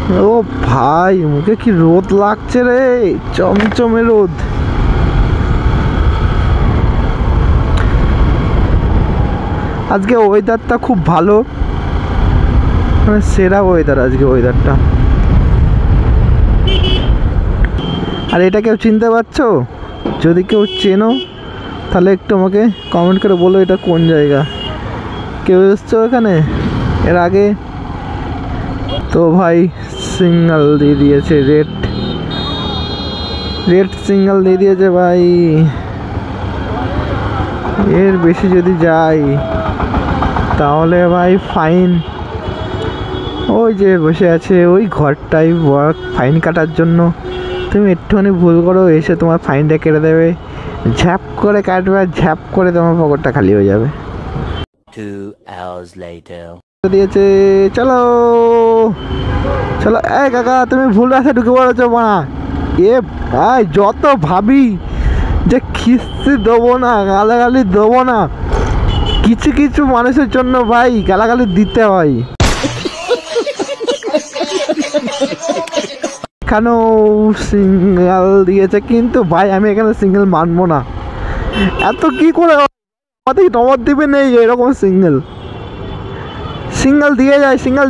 ও ভাই, মুখে কি রোদ লাগছে রে, চমচমে রোদ। আজকে ওয়েদারটা খুব ভালো, মানে সেরা ওয়েদার আজকে ওয়েদারটা। আর এটা কেউ চিনতে পারছো? যদি কেউ চেনো তাহলে একটু আমাকে কমেন্ট করে বলো এটা কোন জায়গা। কেউ এসছো এখানে এর আগে? তো ভাই সিগন্যাল দিয়ে দিয়েছে, রেড সিগন্যাল দিয়ে দিয়েছে ভাই। এর বেশি যদি যাই তাহলে ভাই ফাইন। ওই যে বসে আছে ওই ঘরটাই ফাইন কাটার জন্য। তুমি একটুখানি ভুল করো এসে তোমার ফাইনটা কেটে দেবে, ঝ্যাপ করে কাটবে আর ঝ্যাপ করে তোমার পকেটটা খালি হয়ে যাবে। 2 hours later দিয়েছে, চলো চলো। এই কাকা, তুমি ভুল রাস্তায় ঢুকে পড়েছো মানা। এ ভাই, যত ভাবি যে খিস্তি দেবো না, গালাগালি দেবো না, কিছু কিছু মানুষের জন্য ভাই গালাগালি দিতে হয়। এখানেও সিঙ্গেল দিয়েছে, কিন্তু ভাই আমি এখানে সিঙ্গেল মানবো না। এত কি করে আমাদের নবদ্বীপে নেই এরকম সিঙ্গেল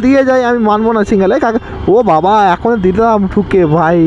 দিয়ে যায়, আমি মানবো না সিঙ্গেল। কাকা, ও বাবা, এখন দিলাম ঠুকে ভাই।